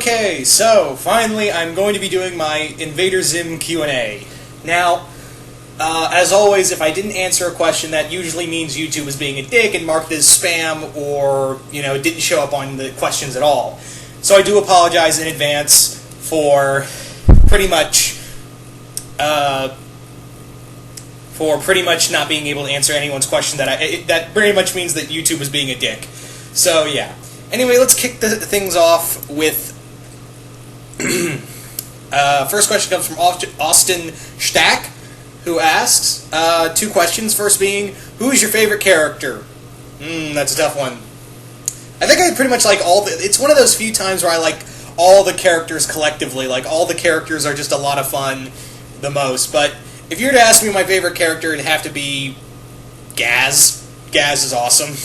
Okay, so finally I'm going to be doing my Invader Zim Q&A. Now, as always, if I didn't answer a question, that usually means YouTube was being a dick and marked as spam, or, didn't show up on the questions at all. So I do apologize in advance for pretty much not being able to answer anyone's question. That pretty much means that YouTube was being a dick. So yeah. Anyway, let's kick things off with first question comes from Austin Stack, who asks two questions. First being, who is your favorite character? That's a tough one. I think I pretty much like it's one of those few times where I like all the characters collectively. Like, all the characters are just a lot of fun the most. But if you were to ask me my favorite character, it'd have to be Gaz. Gaz is awesome.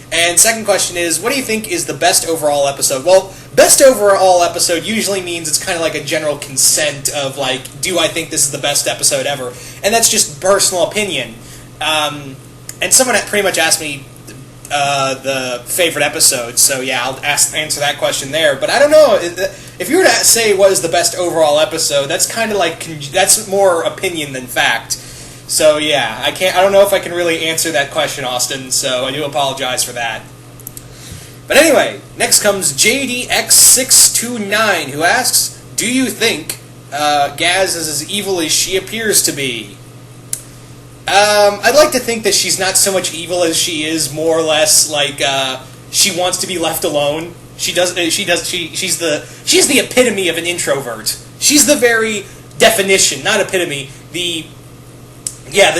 And second question is, what do you think is the best overall episode? Well, best overall episode usually means it's kind of like a general consent of, like, do I think this is the best episode ever? And that's just personal opinion. And someone pretty much asked me the favorite episode, so yeah, I'll answer that question there. But I don't know, if you were to say what is the best overall episode, that's kind of like, that's more opinion than fact. So yeah, I don't know if I can really answer that question, Austin, so I do apologize for that. But anyway, next comes JDX629, who asks, do you think Gaz is as evil as she appears to be? I'd like to think that she's not so much evil as she is more or less like she wants to be left alone. She's the epitome of an introvert. She's the very definition, not epitome, the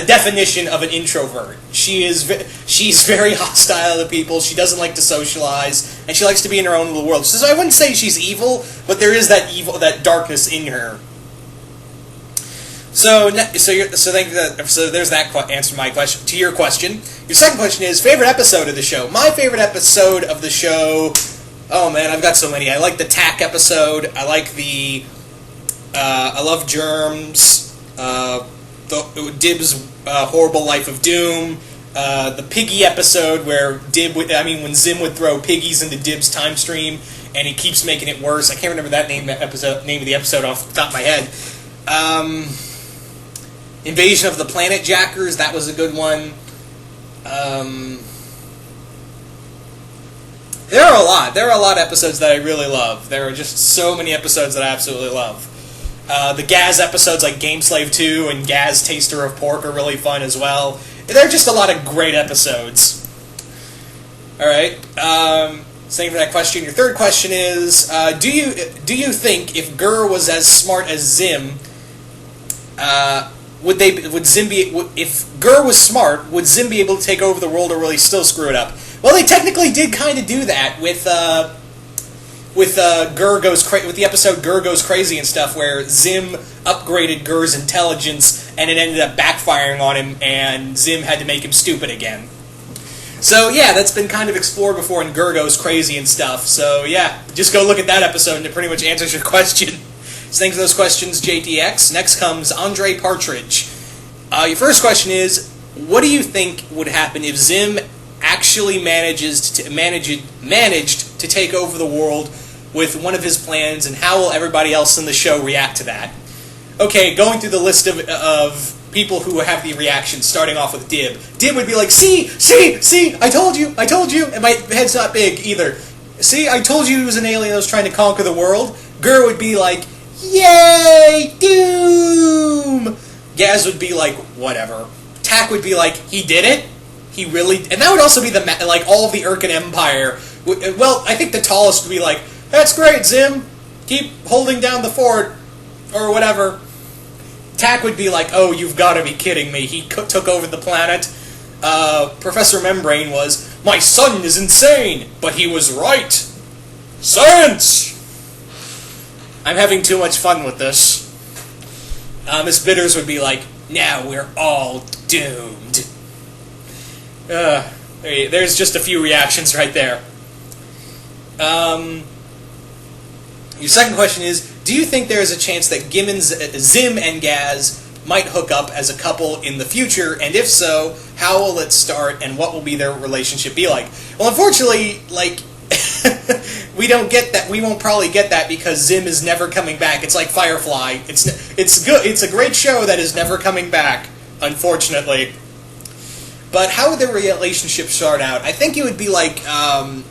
definition of an introvert. She's very hostile to people. She doesn't like to socialize, and she likes to be in her own little world. So I wouldn't say she's evil, but there is that evil, that darkness in her. So there's that answer to my question. To your question, your second question is favorite episode of the show. My favorite episode of the show. Oh man, I've got so many. I like the TAC episode. I like the. I love Germs. Dib's Horrible Life of Doom, the Piggy episode where when Zim would throw piggies into Dib's time stream, and he keeps making it worse. I can't remember that name of the episode off the top of my head. Invasion of the Planet Jackers, that was a good one. There are a lot of episodes that I really love. There are just so many episodes that I absolutely love. The Gaz episodes like Game Slave 2 and Gaz Taster of Pork are really fun as well. There are just a lot of great episodes. Alright, thank you for that question. Your third question is, do you think if Gur was as smart as Zim, if Gur was smart, would Zim be able to take over the world, or will he still screw it up? Well, they technically did kind of do that with the episode Gur Goes Crazy and stuff, where Zim upgraded Gur's intelligence and it ended up backfiring on him, and Zim had to make him stupid again. So yeah, that's been kind of explored before in Gur Goes Crazy and stuff. So yeah, just go look at that episode and it pretty much answers your question. So thanks for those questions, JTX. Next comes Andre Partridge. Your first question is, what do you think would happen if Zim actually managed to take over the world with one of his plans, and how will everybody else in the show react to that? Okay, going through the list of people who have the reactions, starting off with Dib. Dib would be like, see, I told you, and my head's not big either. See, I told you he was an alien that was trying to conquer the world. Gur would be like, yay, doom! Gaz would be like, whatever. Tak would be like, he did it? He really... And that would also be all of the Urkin Empire. Well, I think the tallest would be like, that's great, Zim. Keep holding down the fort, or whatever. Tak would be like, oh, you've got to be kidding me. He took over the planet. Professor Membrane was, my son is insane, but he was right. Science! I'm having too much fun with this. Miss Bitters would be like, now we're all doomed. There's just a few reactions right there. Your second question is, do you think there is a chance that Zim and Gaz might hook up as a couple in the future, and if so, how will it start, and what will be their relationship be like? Well, unfortunately, we don't get that. We won't probably get that because Zim is never coming back. It's like Firefly. It's good. It's a great show that is never coming back, unfortunately. But how would the relationship start out? I think it would be like, I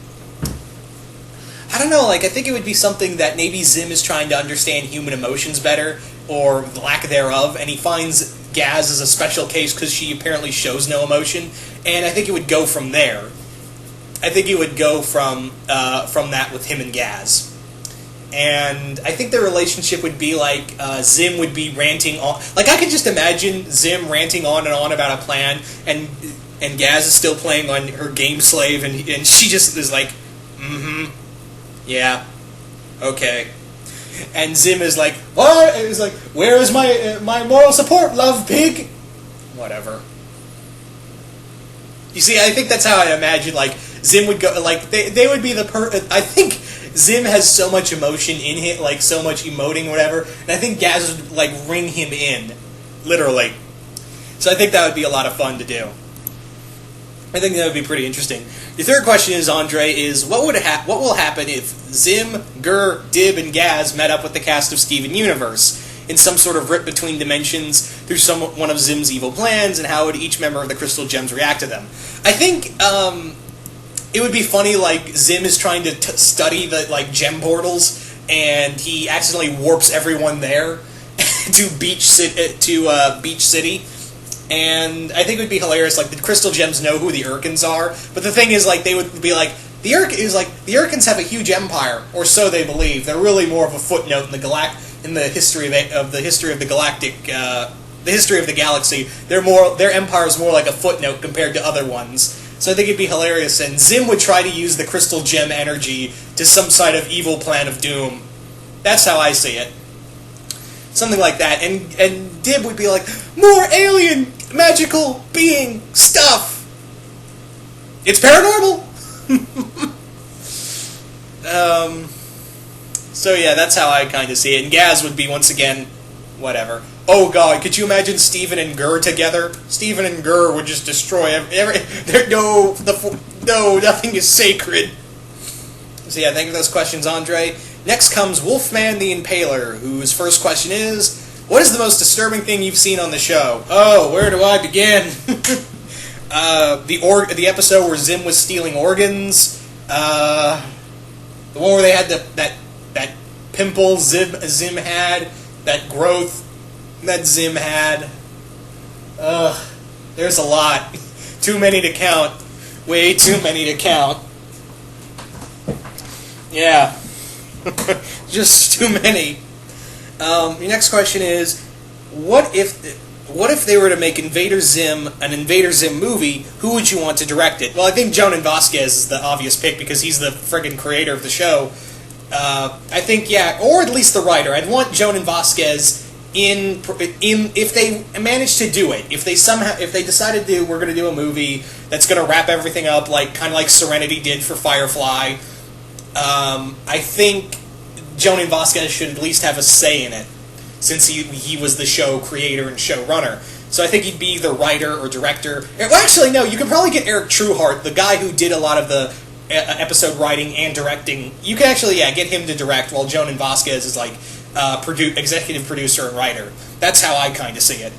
don't know, like, I think it would be something that maybe Zim is trying to understand human emotions better, or the lack thereof, and he finds Gaz as a special case because she apparently shows no emotion, and I think it would go from there. I think it would go from that with him and Gaz. And I think their relationship would be like Zim would be ranting on. Like, I could just imagine Zim ranting on and on about a plan, and Gaz is still playing on her game slave, and she just is like, yeah, okay. And Zim is like, what? He's like, where is my moral support, love pig? Whatever. You see, I think that's how I imagine, like, Zim would go, like, they would be I think Zim has so much emotion in him, like, so much emoting, whatever, and I think Gaz would, like, ring him in, literally. So I think that would be a lot of fun to do. I think that would be pretty interesting. The third question is, Andre, is what will happen if Zim, Gur, Dib, and Gaz met up with the cast of Steven Universe in some sort of rip between dimensions through one of Zim's evil plans, and how would each member of the Crystal Gems react to them? I think it would be funny, like, Zim is trying to study the, like, gem portals, and he accidentally warps everyone there to Beach City. And I think it would be hilarious, like, the Crystal Gems know who the Urkins are, but the thing is, like, they would be like, the Urkins have a huge empire, or so they believe. They're really more of a footnote in the history of the galaxy. Their empire is more like a footnote compared to other ones. So I think it'd be hilarious, and Zim would try to use the Crystal Gem energy to some sort of evil plan of doom. That's how I see it. Something like that. And Dib would be like, more alien, magical being stuff. It's paranormal. So yeah, that's how I kind of see it. And Gaz would be, once again, whatever. Oh god, could you imagine Steven and Gur together? Steven and Gur would just destroy no, nothing is sacred. So yeah, thank you for those questions, Andre. Next comes Wolfman the Impaler, whose first question is, what is the most disturbing thing you've seen on the show? Oh, where do I begin? The episode where Zim was stealing organs. The one where they had that pimple Zim had, that growth that Zim had. There's a lot. Too many to count. Way too many to count. Yeah. Just too many. Your next question is, what if they were to make Invader Zim an Invader Zim movie, who would you want to direct it? Well, I think Jonan Vasquez is the obvious pick because he's the friggin' creator of the show. I think, yeah, or at least the writer. I'd want Jonan Vasquez in if they managed to do it. If they decided we're going to do a movie that's going to wrap everything up, like kind of like Serenity did for Firefly. I think Jonan Vasquez should at least have a say in it, since he was the show creator and showrunner. So I think he'd be the writer or director. Well, actually, no, you could probably get Eric Trueheart, the guy who did a lot of the episode writing and directing. You can actually, yeah, get him to direct, while Jonan Vasquez is like executive producer and writer. That's how I kind of see it.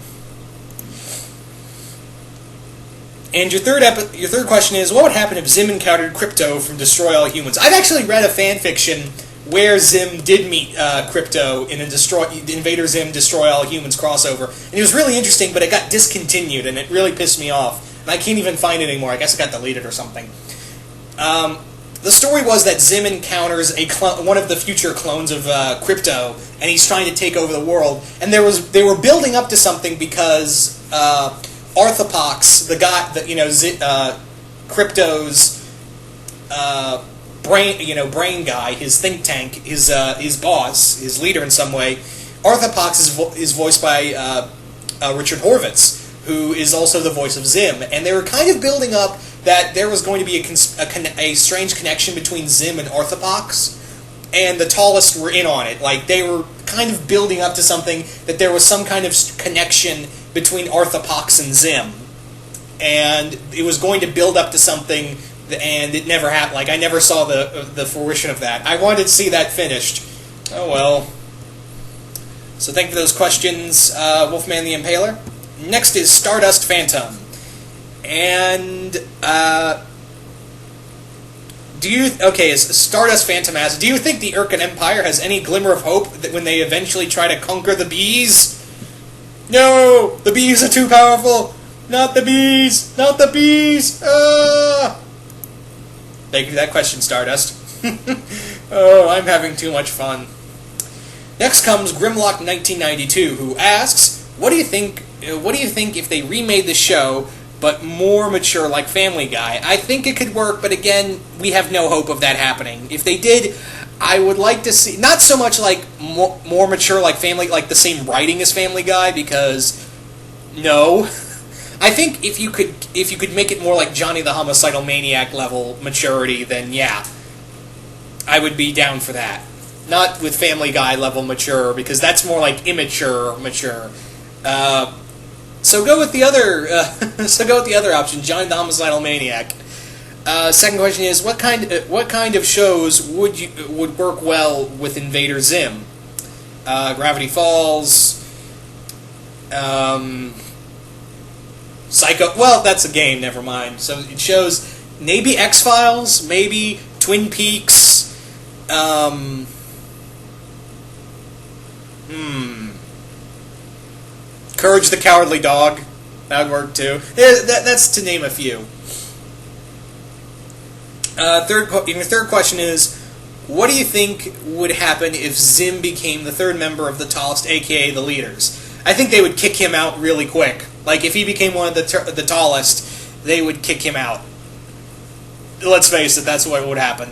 And your third question is, what would happen if Zim encountered Crypto from Destroy All Humans? I've actually read a fan fiction where Zim did meet Crypto in the Invader Zim Destroy All Humans crossover, and it was really interesting, but it got discontinued, and it really pissed me off, and I can't even find it anymore. I guess it got deleted or something. The story was that Zim encounters one of the future clones of Crypto, and he's trying to take over the world, and they were building up to something because Arthopox, the guy, Crypto's brain guy, his think tank, his boss, his leader in some way. Arthopox is voiced by Richard Horvitz, who is also the voice of Zim, and they were kind of building up that there was going to be a strange connection between Zim and Arthopox, and the Tallest were in on it. Like, they were kind of building up to something, that there was some kind of connection between Arthopox and Zim, and it was going to build up to something and it never happened. Like, I never saw the fruition of that. I wanted to see that finished. Oh well. So thank you for those questions, Wolfman the Impaler. Next is Stardust Phantom. And, Stardust Phantom asks, do you think the Urkin Empire has any glimmer of hope that when they eventually try to conquer the bees? No! The bees are too powerful! Not the bees! Not the bees! Ah! Thank you for that question, Stardust. Oh, I'm having too much fun. Next comes Grimlock1992, who asks, what do you think if they remade the show, but more mature like Family Guy? I think it could work, but again, we have no hope of that happening. If they did, I would like to see, not so much like more mature like Family, like the same writing as Family Guy, because no. I think if you could make it more like Johnny the Homicidal Maniac level maturity, then yeah, I would be down for that. Not with Family Guy level mature, because that's more like immature mature. So go with the other option, Johnny the Homicidal Maniac. Second question is, what kind of shows would work well with Invader Zim? Gravity Falls. Psycho. Well, that's a game. Never mind. So it shows maybe X-Files, maybe Twin Peaks. Courage the Cowardly Dog. That would work too. That's to name a few. Third question is, what do you think would happen if Zim became the third member of the tallest, aka the leaders? I think they would kick him out really quick. Like, if he became one of the tallest, they would kick him out. Let's face it, that's what would happen.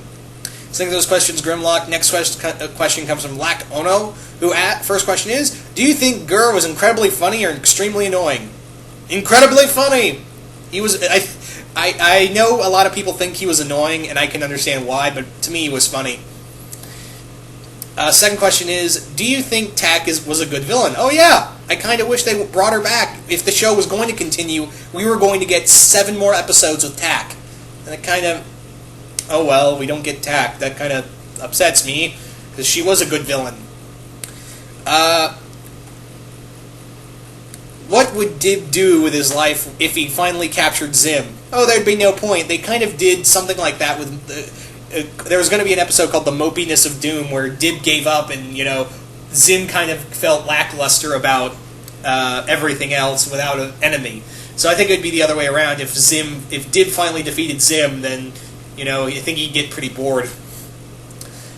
So think of those questions, Grimlock. Next question comes from Lack Ono, who first question is, do you think Gur was incredibly funny or extremely annoying? Incredibly funny! He was... I know a lot of people think he was annoying, and I can understand why, but to me he was funny. Second question is, do you think Tak was a good villain? Oh yeah! I kind of wish they brought her back. If the show was going to continue, we were going to get 7 more episodes with Tak. And it kind of... Oh well, we don't get Tak. That kind of upsets me, because she was a good villain. What would Dib do with his life if he finally captured Zim? Oh, there'd be no point. They kind of did something like that with... there was going to be an episode called The Mopiness of Doom, where Dib gave up and, Zim kind of felt lackluster about everything else without an enemy. So I think it would be the other way around. If Dib finally defeated Zim, then, I think he'd get pretty bored. So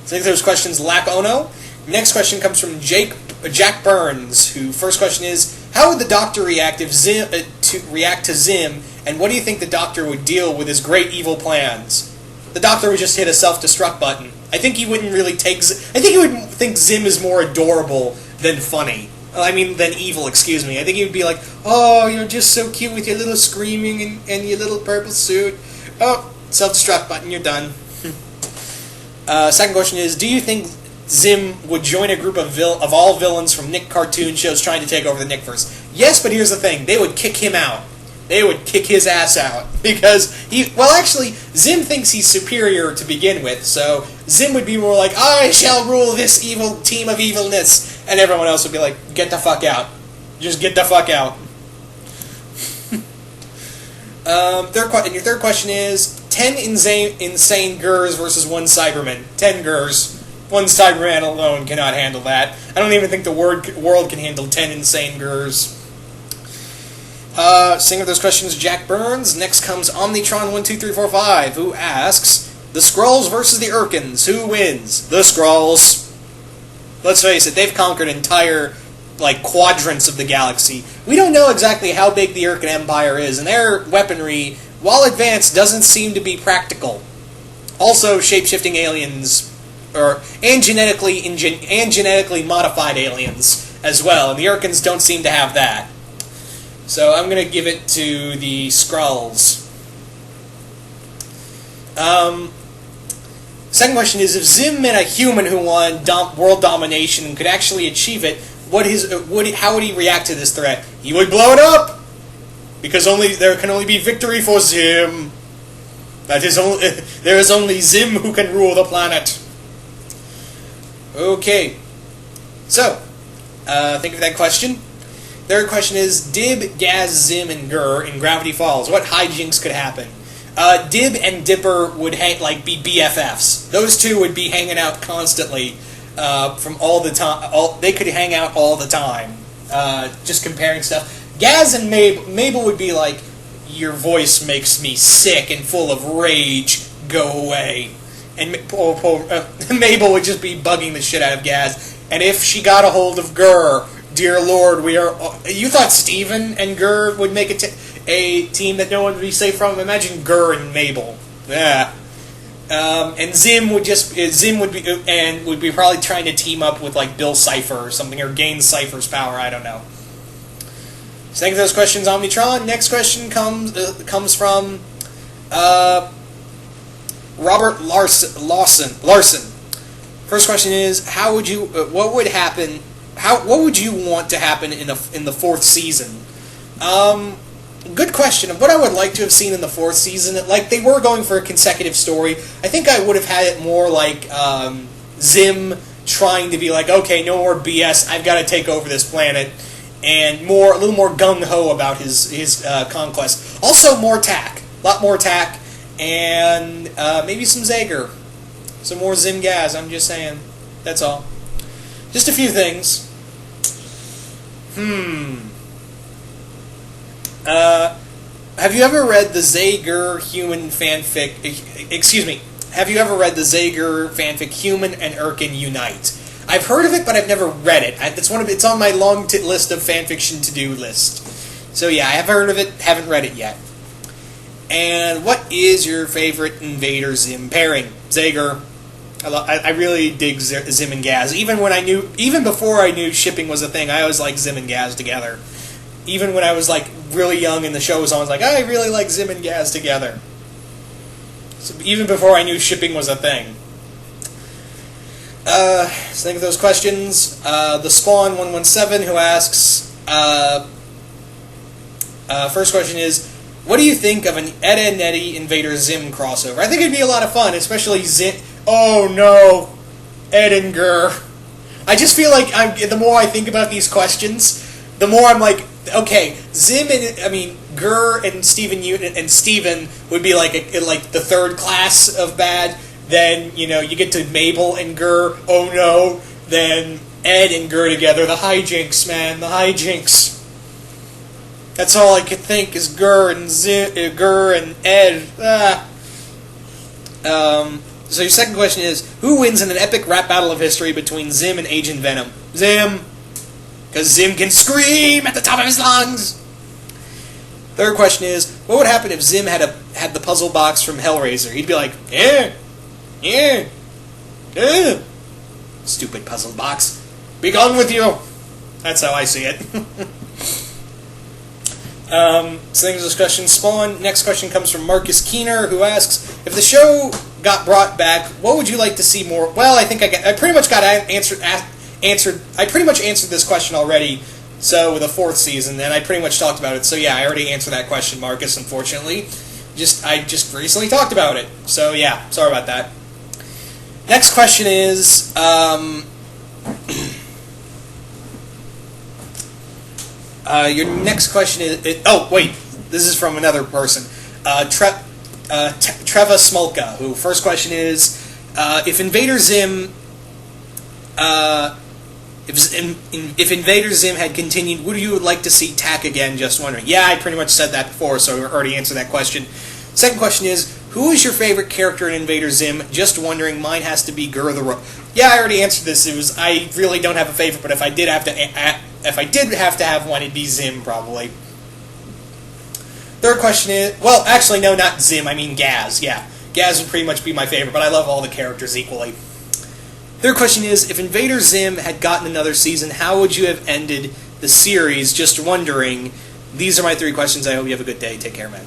I think there's questions, Lack Ono. Next question comes from Jack Burns, who first question is, how would the Doctor react to Zim, and what do you think the Doctor would deal with his great evil plans? The Doctor would just hit a self-destruct button. I think he wouldn't really take... I think he would think Zim is more adorable than funny. Than evil, excuse me. I think he would be like, oh, you're just so cute with your little screaming and your little purple suit. Oh, self-destruct button, you're done. Second question is, do you think Zim would join a group of all villains from Nick cartoon shows trying to take over the Nickverse? Yes, but here's the thing. They would kick him out. They would kick his ass out. Because Zim thinks he's superior to begin with, so Zim would be more like, I shall rule this evil team of evilness. And everyone else would be like, get the fuck out. Just get the fuck out. Your third question is, 10 insane Gurs versus 1 Cyberman. 10 Gurs. 1 Cyberman alone cannot handle that. I don't even think the world can handle 10 insane Gurs. Seeing with those questions, Jack Burns. Next comes Omnitron12345, who asks, the Skrulls versus the Urkins, who wins? The Skrulls. Let's face it, they've conquered entire, quadrants of the galaxy. We don't know exactly how big the Urkin Empire is, and their weaponry, while advanced, doesn't seem to be practical. Also, shape-shifting aliens, and genetically modified aliens as well, and the Urkins don't seem to have that. So I'm going to give it to the Skrulls. Second question is, if Zim met a human who won world domination and could actually achieve it, how would he react to this threat? He would blow it up! Because there can only be victory for Zim. That is only there is only Zim who can rule the planet. Okay, so think of that question. Third question is Dib, Gaz, Zim, and Gur in Gravity Falls. What hijinks could happen? Dib and Dipper would be BFFs. Those two would be hanging out constantly from all the time. They could hang out all the time, just comparing stuff. Gaz and Mabel would be like, your voice makes me sick and full of rage. Go away. And Mabel would just be bugging the shit out of Gaz. And if she got a hold of Gur, dear Lord, you thought Steven and Gur would make a team that no one would be safe from? Imagine Gur and Mabel. Yeah. And Zim would be probably trying to team up with like Bill Cipher or something, or gain Cipher's power. I don't know. So thank you for those questions, Omnitron. Next question comes from Robert Larson. First question is, what would happen? What would you want to happen in the fourth season? Good question. What I would like to have seen in the fourth season, like they were going for a consecutive story. I think I would have had it more like Zim trying to be like, okay, no more BS. I've got to take over this planet, and a little more gung ho about his conquest. Also, more tack, a lot more tack, and maybe some Zager, some more Zim Gaz. I'm just saying. That's all. Just a few things. Have you ever read the Zager human fanfic? Excuse me. Have you ever read the Zager fanfic Human and Erkin Unite? I've heard of it, but I've never read it. It's on my long list of fanfiction to-do list. So yeah, I have heard of it, haven't read it yet. And what is your favorite Invader Zim pairing? Zager. I really dig Zim and Gaz. Even before I knew shipping was a thing, I always liked Zim and Gaz together. Even when I was like really young and the show was on, I was like, I really like Zim and Gaz together. So even before I knew shipping was a thing. So think of those questions. The Spawn 117 who asks, first question is, what do you think of an Ed and Eddie Invader Zim crossover? I think it'd be a lot of fun, especially Zim. Oh no, Ed and Gur. I just feel like the more I think about these questions, the more I'm like, okay, Gur and Steven would be like the third class of bad. Then, you get to Mabel and Gur, oh no. Then Ed and Gur together, the hijinks, man, the hijinks. That's all I could think is Gur and Ed. So your second question is, who wins in an epic rap battle of history between Zim and Agent Venom? Zim. Because Zim can scream at the top of his lungs. Third question is, what would happen if Zim had the puzzle box from Hellraiser? He'd be like, yeah. Stupid puzzle box. Be gone with you. That's how I see it. So thanks for this question, Spawn. Next question comes from Marcus Keener, who asks, if the show got brought back, what would you like to see more? Well, I think I pretty much got answered. I pretty much answered this question already. So with the fourth season, and I pretty much talked about it. So yeah, I already answered that question, Marcus. Unfortunately, I just recently talked about it. So yeah, sorry about that. Next question is, your next question is, oh wait, this is from another person, Treva Smolka, who first question is, if Invader Zim, if Invader Zim had continued, would you like to see Tack again? Just wondering. Yeah, I pretty much said that before, so I already answered that question. Second question is, who is your favorite character in Invader Zim? Just wondering. Mine has to be Gur the Rogue. Yeah, I already answered this. I really don't have a favorite, but if I did have to have one, it'd be Zim probably. Third question is, well, actually no, not Zim. I mean Gaz. Yeah, Gaz would pretty much be my favorite, but I love all the characters equally. Third question is, if Invader Zim had gotten another season, how would you have ended the series? Just wondering. These are my three questions. I hope you have a good day. Take care, man.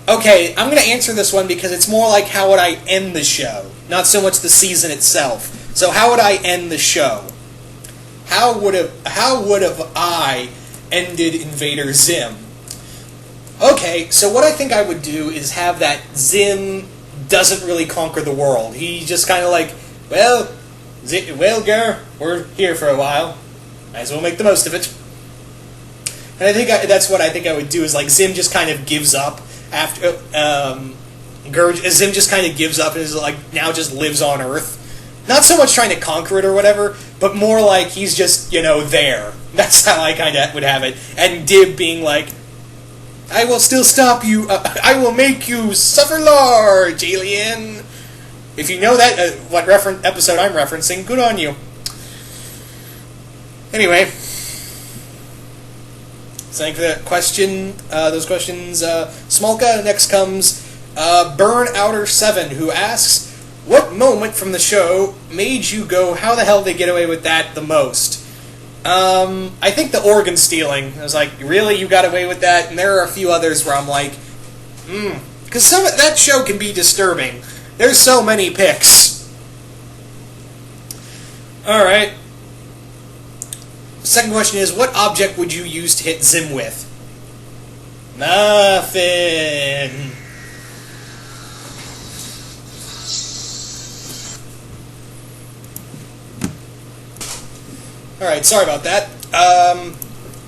Okay, I'm going to answer this one because it's more like how would I end the show, not so much the season itself. So how would I end the show? How would have I ended Invader Zim? Okay, so what I think I would do is have that Zim doesn't really conquer the world. He just kind of like, well, Gar, we're here for a while. Might as well make the most of it. And I think that's what I think I would do is like Zim just kind of gives up after Zim just kind of gives up and is like now just lives on Earth. Not so much trying to conquer it or whatever, but more like he's just there. That's how I kind of would have it. And Dib being like, I will still stop you. I will make you suffer large, alien. If you know that, what episode I'm referencing, good on you. Anyway, thank you for that question. Those questions. Smolka. Next comes Burnouter7, who asks, what moment from the show made you go, how the hell did they get away with that the most? I think the organ stealing. I was like, really? You got away with that? And there are a few others where I'm like, because that show can be disturbing. There's so many picks. Alright. Second question is, what object would you use to hit Zim with? Nothing. Alright, sorry about that.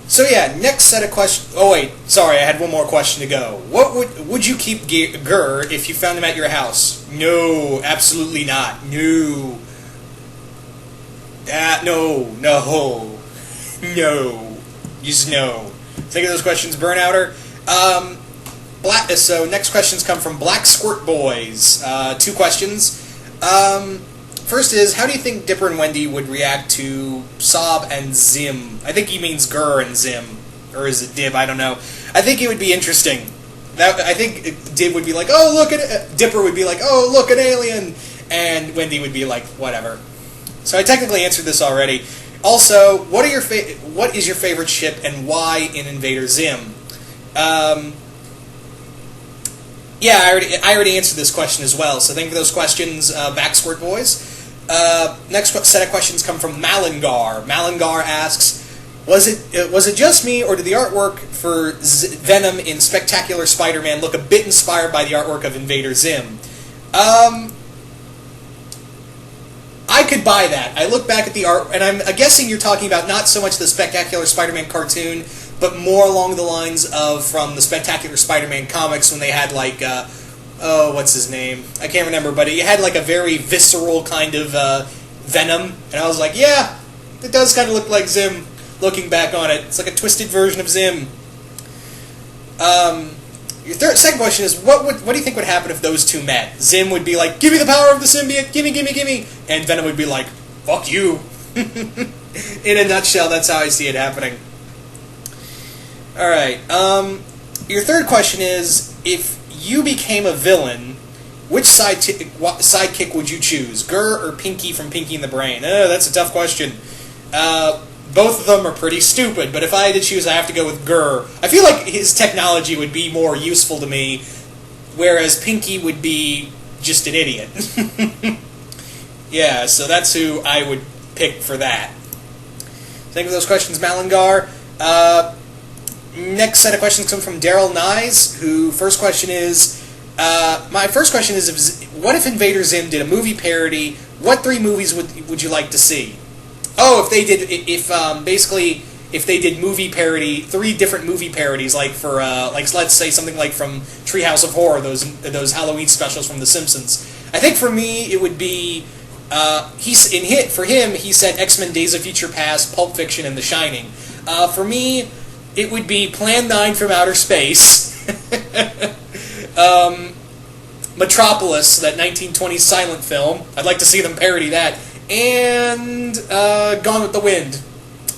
So yeah, next set of questions. Oh wait, sorry, I had one more question to go. What would you keep Gur if you found him at your house? No, absolutely not. No. No. Just no. Think of those questions, Burnouter. So next questions come from Black Squirt Boys. 2 questions. First is, how do you think Dipper and Wendy would react to Sob and Zim? I think he means Gur and Zim. Or is it Dib? I don't know. I think it would be interesting. I think Dib would be like, oh, look at it. Dipper would be like, oh, look, an alien. And Wendy would be like, whatever. So I technically answered this already. Also, what is your favorite ship and why in Invader Zim? Yeah, I already answered this question as well. So thank you for those questions, Back Squirt Boys. Next set of questions come from Malingar. Malingar asks, was it just me, or did the artwork for Venom in Spectacular Spider-Man look a bit inspired by the artwork of Invader Zim? I could buy that. I look back at the art, and I'm guessing you're talking about not so much the Spectacular Spider-Man cartoon, but more along the lines of from the Spectacular Spider-Man comics when they had like, what's his name? I can't remember, but it had like a very visceral kind of Venom, and I was like, yeah, it does kind of look like Zim. Looking back on it, it's like a twisted version of Zim. Your second question is, what do you think would happen if those two met? Zim would be like, give me the power of the symbiote, gimme, gimme, gimme, and Venom would be like, fuck you. In a nutshell, that's how I see it happening. Alright, your third question is, if you became a villain, which sidekick would you choose? Gur or Pinky from Pinky and the Brain? That's a tough question. Both of them are pretty stupid, but if I had to choose, I have to go with Gur. I feel like his technology would be more useful to me, whereas Pinky would be just an idiot. Yeah, so that's who I would pick for that. Thank you for those questions, Malingar. Next set of questions come from Daryl Nyes, who first question is, my first question is, what if Invader Zim did a movie parody? What 3 movies would you like to see? Oh, if they did movie parody, 3 different movie parodies, like for let's say something like from Treehouse of Horror, those Halloween specials from The Simpsons. I think for me it would be for him he said X-Men: Days of Future Past, Pulp Fiction, and The Shining. For me, it would be Plan 9 from Outer Space, Metropolis, that 1920s silent film. I'd like to see them parody that. And Gone with the Wind.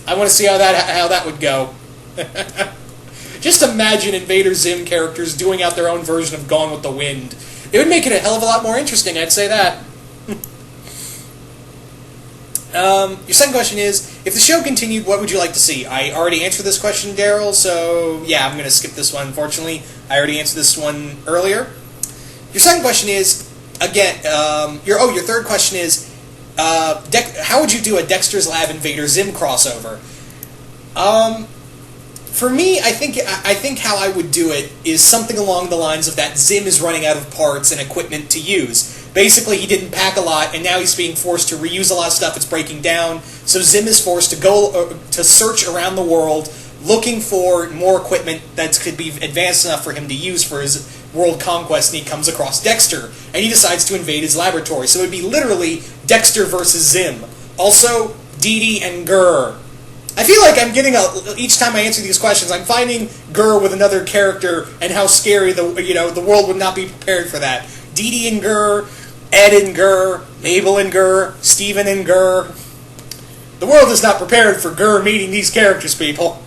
I want to see how that would go. Just imagine Invader Zim characters doing out their own version of Gone with the Wind. It would make it a hell of a lot more interesting, I'd say that. Your second question is, if the show continued, what would you like to see? I already answered this question, Daryl, so yeah, I'm going to skip this one, unfortunately. I already answered this one earlier. Your second question is, again, your third question is, how would you do a Dexter's Lab Invader Zim crossover? For me, I think how I would do it is something along the lines of that Zim is running out of parts and equipment to use. Basically, he didn't pack a lot, and now he's being forced to reuse a lot of stuff that's breaking down. So Zim is forced to go to search around the world, looking for more equipment that could be advanced enough for him to use for his world conquest, and he comes across Dexter, and he decides to invade his laboratory. So it would be literally Dexter versus Zim. Also, Dee Dee and Gurr. I feel like I'm getting each time I answer these questions, I'm finding Gurr with another character, and how scary the world would not be prepared for that. Dee Dee and Gurr, Ed and Gurr, Mabel and Gurr, Steven and Gurr. The world is not prepared for Gurr meeting these characters, people.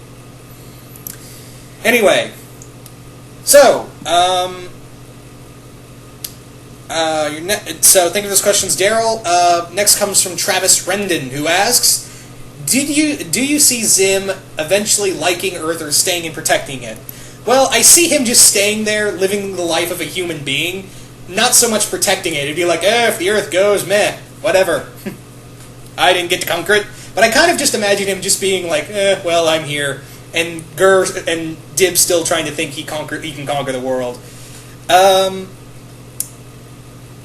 Anyway, so so thank you for those questions, Daryl. Next comes from Travis Rendon, who asks, Do you see Zim eventually liking Earth or staying and protecting it? Well, I see him just staying there, living the life of a human being, not so much protecting it. It'd be like, if the Earth goes, meh, whatever. I didn't get to conquer it. But I kind of just imagine him just being like, well, I'm here. And Gurr and Dib still trying to think he can conquer the world.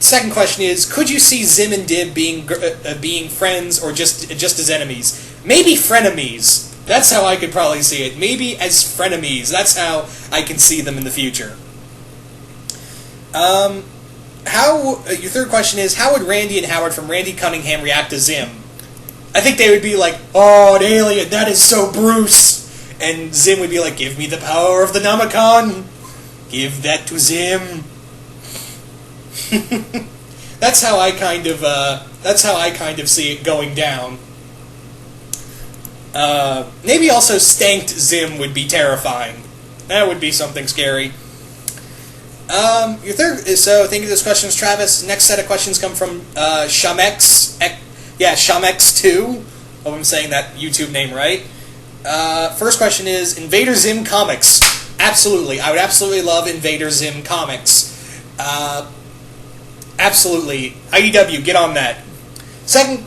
Second question is, could you see Zim and Dib being friends or just as enemies? Maybe frenemies. That's how I could probably see it. Maybe as frenemies. That's how I can see them in the future. Your third question is, how would Randy and Howard from Randy Cunningham react to Zim? I think they would be like, oh, an alien, that is so Bruce. And Zim would be like, give me the power of the Namicon. Give that to Zim. That's how I kind of see it going down. Maybe also Stanked Zim would be terrifying. That would be something scary. Your third, so thank you for those questions, Travis. Next set of questions come from Shamex. Shamex2. Hope I'm saying that YouTube name right. First question is, Invader Zim comics. Absolutely. I would absolutely love Invader Zim comics. Absolutely. IDW, get on that. Second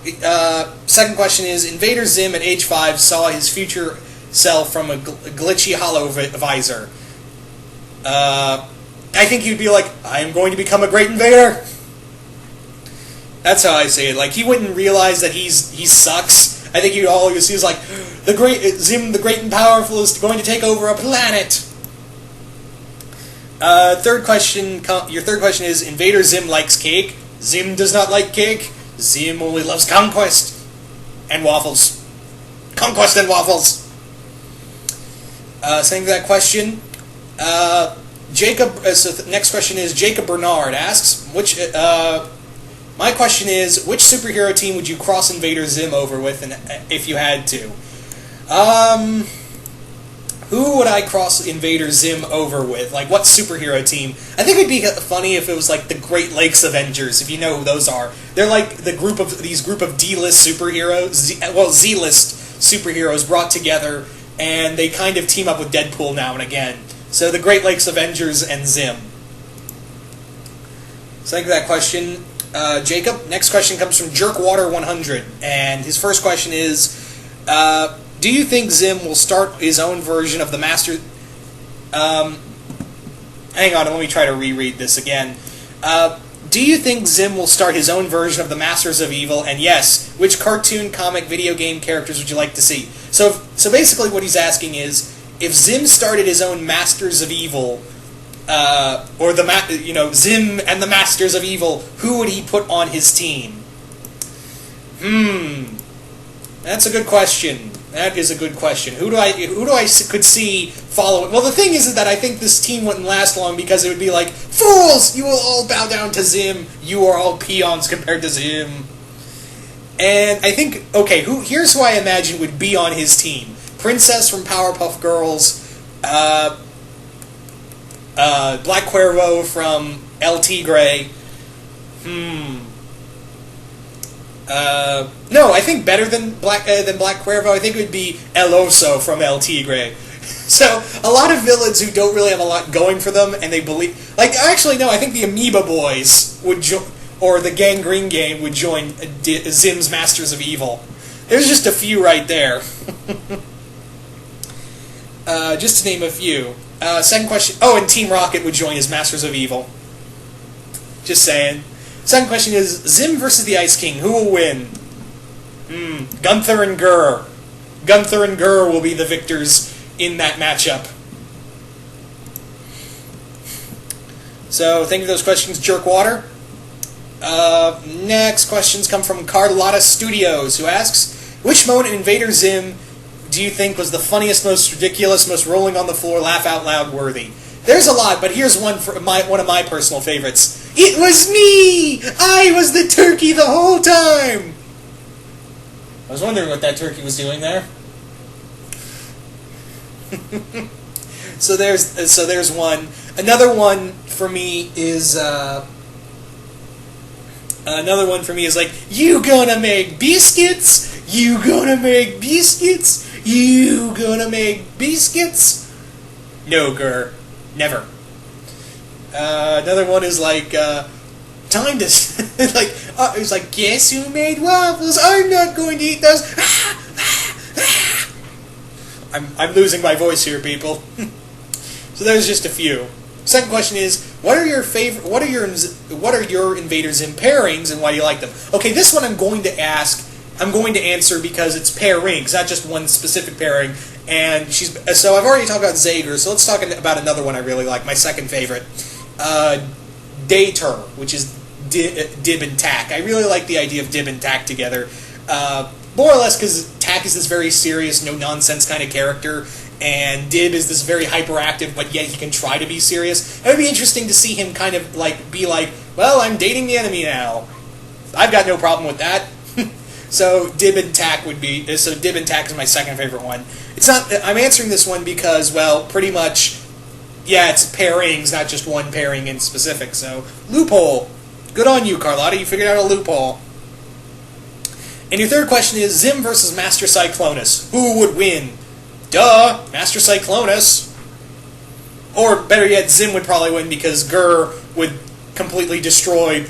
question is, Invader Zim at age 5 saw his future self from a glitchy hollow visor. I think he'd be like, I am going to become a great invader. That's how I say it. Like, he wouldn't realize that he sucks. I think he's like, Zim, the great and powerful, is going to take over a planet. Your third question is, Invader Zim likes cake. Zim does not like cake. Zim only loves conquest and waffles. Conquest and waffles. Saying that question, Jacob. So the next question is, Jacob Bernard asks, my question is, which superhero team would you cross Invader Zim over with, and if you had to? Who would I cross Invader Zim over with? Like, what superhero team? I think it'd be funny if it was like the Great Lakes Avengers, if you know who those are. They're like the group of D-list superheroes, Z-list superheroes brought together, and they kind of team up with Deadpool now and again. So the Great Lakes Avengers and Zim. So thank you for that question, Jacob. Next question comes from Jerkwater100, and his first question is, do you think Zim will start his own version of the Master... hang on, let me try to reread this again. Do you think Zim will start his own version of the Masters of Evil? And yes, which cartoon, comic, video game characters would you like to see? So basically what he's asking is, if Zim started his own Masters of Evil, or Zim and the Masters of Evil, who would he put on his team? That's a good question. That is a good question. Who do I could see follow it? Well, the thing is that I think this team wouldn't last long, because it would be like, fools! You will all bow down to Zim. You are all peons compared to Zim. And I think, okay, here's who I imagine would be on his team. Princess from Powerpuff Girls, Black Cuervo from El Tigre. No, I think better than Black Cuervo. I think it would be El Oso from El Tigre. So a lot of villains who don't really have a lot going for them, and they believe, like, actually no, I think the Amoeba Boys would or the Gangrene Gang would join Zim's Masters of Evil. There's just a few right there. Just to name a few. Second question. Oh, and Team Rocket would join as Masters of Evil. Just saying. Second question is Zim versus the Ice King. Who will win? Gunther and Gur. Gunther and Gur will be the victors in that matchup. So, thank you for those questions, Jerkwater. Next questions come from Carlotta Studios, who asks, which moment in Invader Zim do you think was the funniest, most ridiculous, most rolling on the floor, laugh out loud worthy? There's a lot, but here's one for one of my personal favorites. It was me! I was the turkey the whole time! I was wondering what that turkey was doing there. So there's one. Another one for me is like, you gonna make biscuits? You gonna make biscuits? You gonna make biscuits? No, Gur. Never. Another one is like, time to... it's like, guess who made waffles? I'm not going to eat those. I'm losing my voice here, people. So there's just a few. Second question is, what are your Invader Zim pairings and why do you like them? Okay, this one I'm going to answer because it's pairings, not just one specific pairing. And so I've already talked about Zager, so let's talk about another one I really like, my second favorite. Dayter, which is Dib and Tak. I really like the idea of Dib and Tak together. More or less because Tak is this very serious, no-nonsense kind of character, and Dib is this very hyperactive, but yet he can try to be serious. It would be interesting to see him kind of be like, well, I'm dating the enemy now. I've got no problem with that. So Dib and Tak is my second favorite one. It's not. I'm answering this one because, well, pretty much, yeah, it's pairings, not just one pairing in specific. So loophole. Good on you, Carlotta. You figured out a loophole. And your third question is Zim versus Master Cyclonus. Who would win? Duh, Master Cyclonus. Or better yet, Zim would probably win because Gur would completely destroy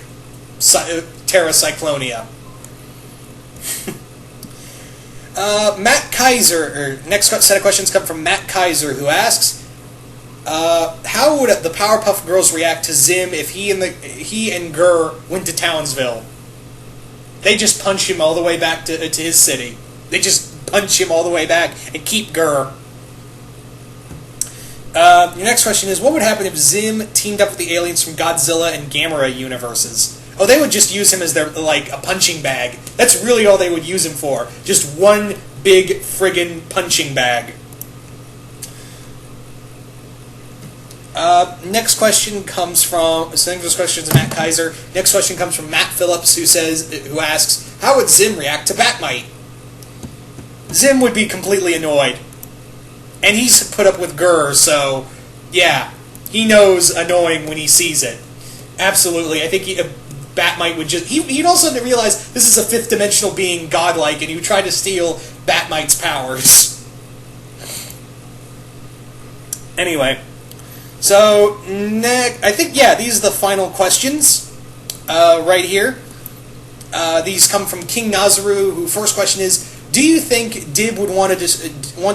Terra Cyclonia. Matt Kaiser, next set of questions come from Matt Kaiser, who asks, how would the Powerpuff Girls react to Zim if he and Gur went to Townsville? They just punch him all the way back to his city. They just punch him all the way back and keep Gur. Your next question is, what would happen if Zim teamed up with the aliens from Godzilla and Gamera universes? Oh, they would just use him as a punching bag. That's really all they would use him for. Just one big friggin' punching bag. Next question comes from... Sending those questions to Matt Kaiser. Next question comes from Matt Phillips, who asks, how would Zim react to Batmite? Zim would be completely annoyed. And he's put up with Gur, so... yeah, he knows annoying when he sees it. Absolutely. I think Batmite would just... He'd also realize this is a fifth-dimensional being godlike, and he would try to steal Batmite's powers. Anyway. So, I think, yeah, these are the final questions right here. These come from King Nazaru, who first question is, do you think Dib would want to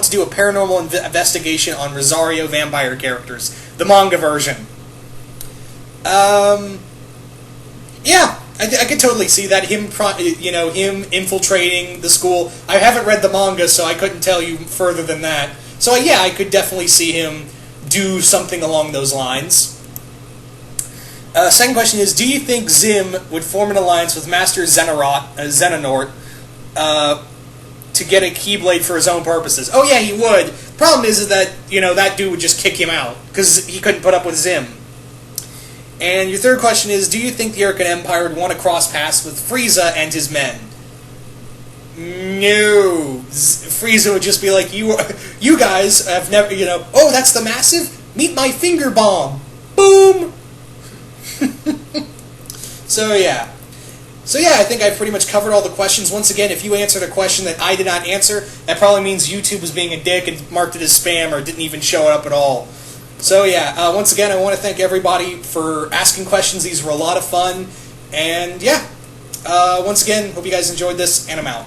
do a paranormal investigation on Rosario vampire characters? The manga version. Yeah, I could totally see that, him infiltrating the school. I haven't read the manga, so I couldn't tell you further than that. So, yeah, I could definitely see him do something along those lines. Second question is, do you think Zim would form an alliance with Master Xehanort to get a Keyblade for his own purposes? Oh yeah, he would. Problem is that, that dude would just kick him out, because he couldn't put up with Zim. And your third question is, do you think the Arkan Empire would want to cross paths with Frieza and his men? No. Frieza would just be like, you guys have never, oh, that's the Massive? Meet my finger bomb. Boom! So, yeah, I think I've pretty much covered all the questions. Once again, if you answered a question that I did not answer, that probably means YouTube was being a dick and marked it as spam or didn't even show up at all. So, yeah, once again, I want to thank everybody for asking questions. These were a lot of fun. And, yeah, once again, hope you guys enjoyed this, and I'm out.